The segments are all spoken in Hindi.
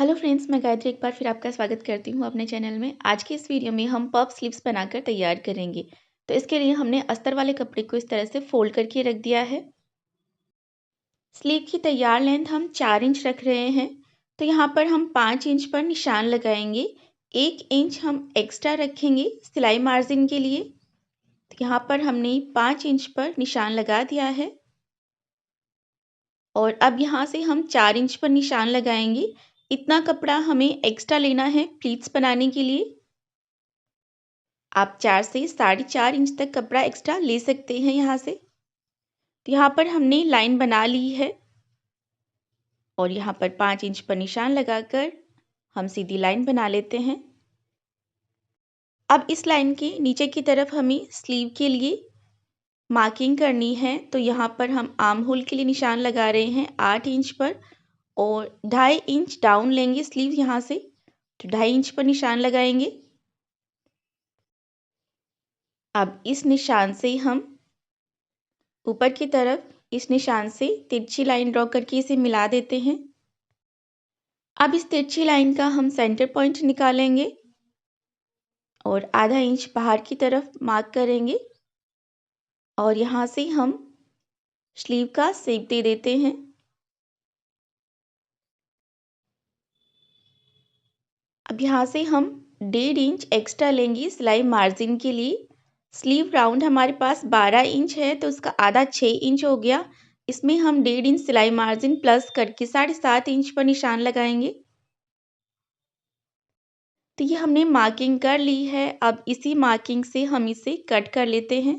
हेलो फ्रेंड्स, मैं गायत्री एक बार फिर आपका स्वागत करती हूँ अपने चैनल में। आज के इस वीडियो में हम पफ स्लीव्स बनाकर तैयार करेंगे। तो इसके लिए हमने अस्तर वाले कपड़े को इस तरह से फोल्ड करके रख दिया है। स्लीव की तैयार लेंथ हम 4 इंच रख रहे हैं। तो यहाँ पर हम 5 इंच पर निशान लगाएंगे। 1 इंच हम एक्स्ट्रा रखेंगे सिलाई मार्जिन के लिए। तो यहाँ पर हमने 5 इंच पर निशान लगा दिया है और अब यहाँ से हम 4 इंच पर निशान लगाएंगे। इतना कपड़ा हमें एक्स्ट्रा लेना है प्लीट्स बनाने के लिए। आप 4 से 4.5 इंच तक कपड़ा एक्स्ट्रा ले सकते हैं यहाँ से। तो यहाँ पर हमने लाइन बना ली है और यहाँ पर 5 इंच पर निशान लगाकर हम सीधी लाइन बना लेते हैं। अब इस लाइन के नीचे की तरफ हमें स्लीव के लिए मार्किंग करनी है। तो यहाँ पर हम आर्म होल के लिए निशान लगा रहे हैं 8 इंच पर और 2.5 इंच डाउन लेंगे स्लीव यहाँ से। तो 2.5 इंच पर निशान लगाएंगे। अब इस निशान से हम ऊपर की तरफ इस निशान से तिरछी लाइन ड्रॉ करके इसे मिला देते हैं। अब इस तिरछी लाइन का हम सेंटर पॉइंट निकालेंगे और आधा इंच बाहर की तरफ मार्क करेंगे और यहाँ से हम स्लीव का शेप दे देते हैं। अब यहाँ से हम 1.5 इंच एक्स्ट्रा लेंगे सिलाई मार्जिन के लिए। स्लीव राउंड हमारे पास 12 इंच है तो उसका आधा 6 इंच हो गया। इसमें हम 1.5 इंच सिलाई मार्जिन प्लस करके 7.5 इंच पर निशान लगाएंगे। तो ये हमने मार्किंग कर ली है। अब इसी मार्किंग से हम इसे कट कर लेते हैं।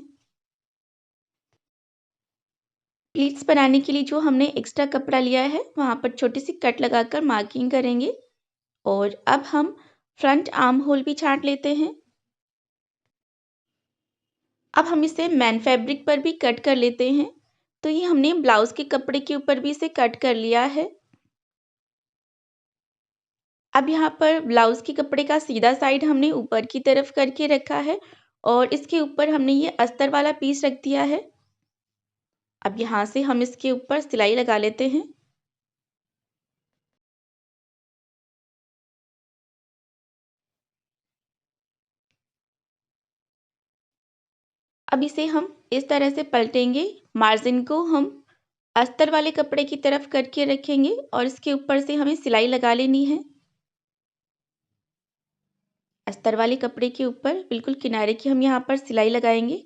प्लीट्स बनाने के लिए जो हमने एक्स्ट्रा कपड़ा लिया है वहाँ पर छोटी सी कट लगाकर मार्किंग करेंगे और अब हम फ्रंट आर्म होल भी छांट लेते हैं। अब हम इसे मैन फैब्रिक पर भी कट कर लेते हैं। तो ये हमने ब्लाउज के कपड़े के ऊपर भी इसे कट कर लिया है। अब यहाँ पर ब्लाउज के कपड़े का सीधा साइड हमने ऊपर की तरफ करके रखा है और इसके ऊपर हमने ये अस्तर वाला पीस रख दिया है। अब यहाँ से हम इसके ऊपर सिलाई लगा लेते हैं। अब इसे हम इस तरह से पलटेंगे। मार्जिन को हम अस्तर वाले कपड़े की तरफ करके रखेंगे और इसके ऊपर से हमें सिलाई लगा लेनी है। अस्तर वाले कपड़े के ऊपर बिल्कुल किनारे की हम यहाँ पर सिलाई लगाएंगे।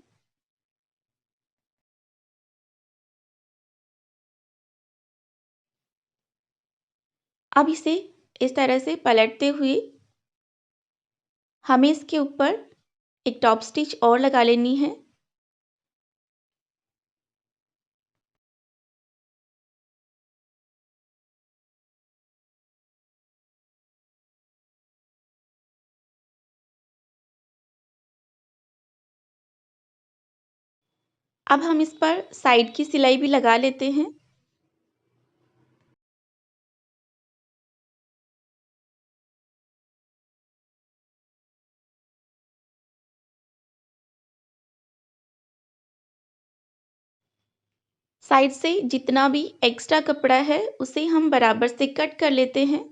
अब इसे इस तरह से पलटते हुए हमें इसके ऊपर एक टॉप स्टिच और लगा लेनी है। अब हम इस पर साइड की सिलाई भी लगा लेते हैं। साइड से जितना भी एक्स्ट्रा कपड़ा है उसे हम बराबर से कट कर लेते हैं।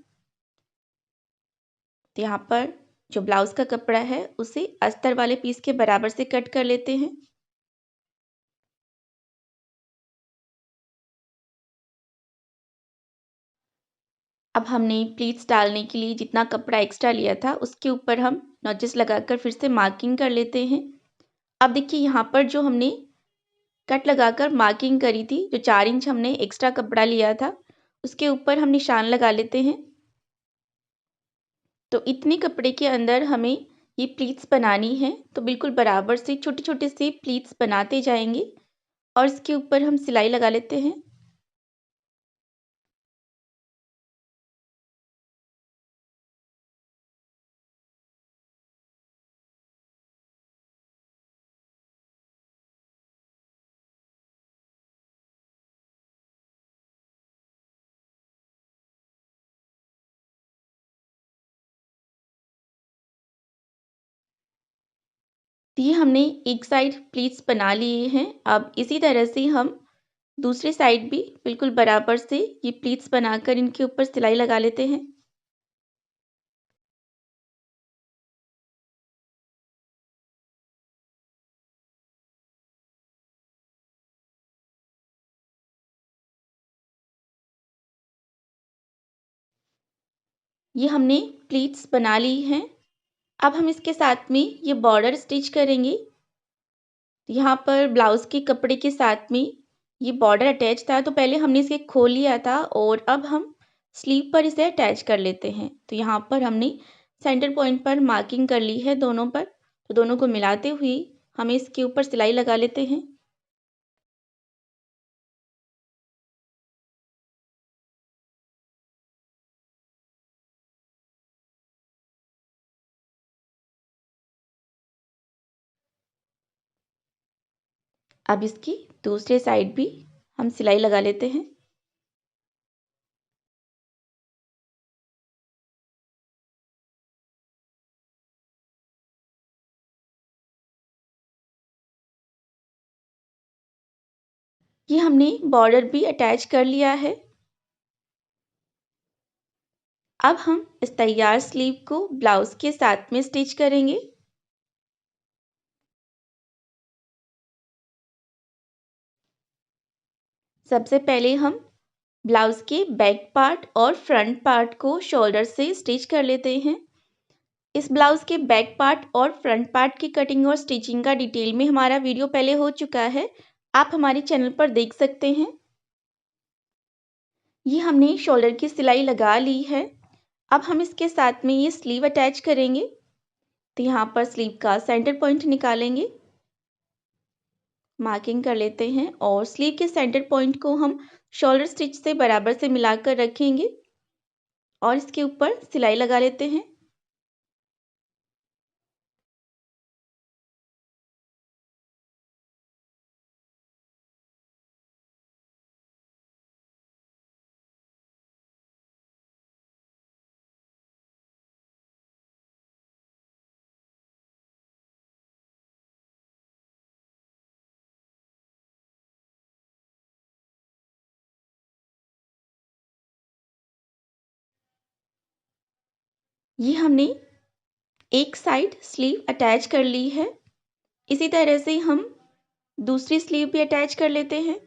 तो यहाँ पर जो ब्लाउज का कपड़ा है उसे अस्तर वाले पीस के बराबर से कट कर लेते हैं। अब हमने प्लीट्स डालने के लिए जितना कपड़ा एक्स्ट्रा लिया था उसके ऊपर हम नॉचेस लगाकर फिर से मार्किंग कर लेते हैं। अब देखिए यहाँ पर जो हमने कट लगाकर मार्किंग करी थी, जो 4 इंच हमने एक्स्ट्रा कपड़ा लिया था उसके ऊपर हम निशान लगा लेते हैं। तो इतने कपड़े के अंदर हमें ये प्लीट्स बनानी है। तो बिल्कुल बराबर से छोटे छोटे से प्लीट्स बनाते जाएंगे और इसके ऊपर हम सिलाई लगा लेते हैं। तो ये हमने एक साइड प्लीट्स बना लिए हैं। अब इसी तरह से हम दूसरी साइड भी बिल्कुल बराबर से ये प्लीट्स बनाकर इनके ऊपर सिलाई लगा लेते हैं। ये हमने प्लीट्स बना ली हैं। अब हम इसके साथ में ये बॉर्डर स्टिच करेंगे। यहाँ पर ब्लाउज़ के कपड़े के साथ में ये बॉर्डर अटैच था, तो पहले हमने इसे खोल लिया था और अब हम स्लीव पर इसे अटैच कर लेते हैं। तो यहाँ पर हमने सेंटर पॉइंट पर मार्किंग कर ली है दोनों पर, तो दोनों को मिलाते हुए हमें इसके ऊपर सिलाई लगा लेते हैं। अब इसकी दूसरे साइड भी हम सिलाई लगा लेते हैं। ये हमने बॉर्डर भी अटैच कर लिया है। अब हम इस तैयार स्लीव को ब्लाउज़ के साथ में स्टिच करेंगे। सबसे पहले हम ब्लाउज़ के बैक पार्ट और फ्रंट पार्ट को शोल्डर से स्टिच कर लेते हैं। इस ब्लाउज़ के बैक पार्ट और फ्रंट पार्ट की कटिंग और स्टिचिंग का डिटेल में हमारा वीडियो पहले हो चुका है, आप हमारे चैनल पर देख सकते हैं। ये हमने शोल्डर की सिलाई लगा ली है। अब हम इसके साथ में ये स्लीव अटैच करेंगे। तो यहाँ पर स्लीव का सेंटर पॉइंट निकालेंगे, मार्किंग कर लेते हैं और स्लीव के सेंटर पॉइंट को हम शोल्डर स्टिच से बराबर से मिलाकर रखेंगे और इसके ऊपर सिलाई लगा लेते हैं। ये हमने एक साइड स्लीव अटैच कर ली है। इसी तरह से हम दूसरी स्लीव भी अटैच कर लेते हैं।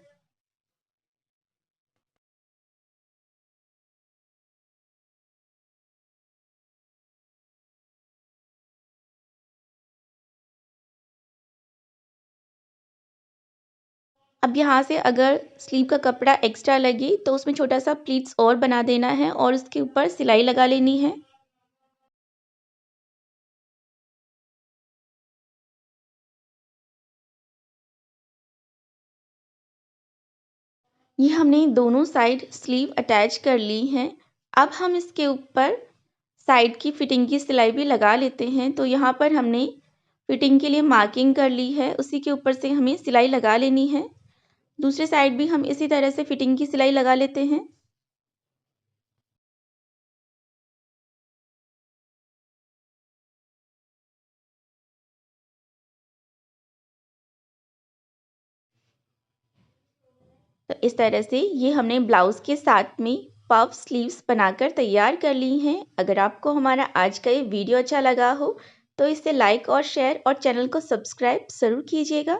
अब यहाँ से अगर स्लीव का कपड़ा एक्स्ट्रा लगे तो उसमें छोटा सा प्लीट्स और बना देना है और उसके ऊपर सिलाई लगा लेनी है। ये हमने दोनों साइड स्लीव अटैच कर ली हैं। अब हम इसके ऊपर साइड की फिटिंग की सिलाई भी लगा लेते हैं। तो यहाँ पर हमने फिटिंग के लिए मार्किंग कर ली है, उसी के ऊपर से हमें सिलाई लगा लेनी है। दूसरे साइड भी हम इसी तरह से फिटिंग की सिलाई लगा लेते हैं। तो इस तरह से ये हमने ब्लाउज़ के साथ में पफ स्लीव्स बनाकर तैयार कर ली हैं। अगर आपको हमारा आज का ये वीडियो अच्छा लगा हो तो इसे लाइक और शेयर और चैनल को सब्सक्राइब ज़रूर कीजिएगा।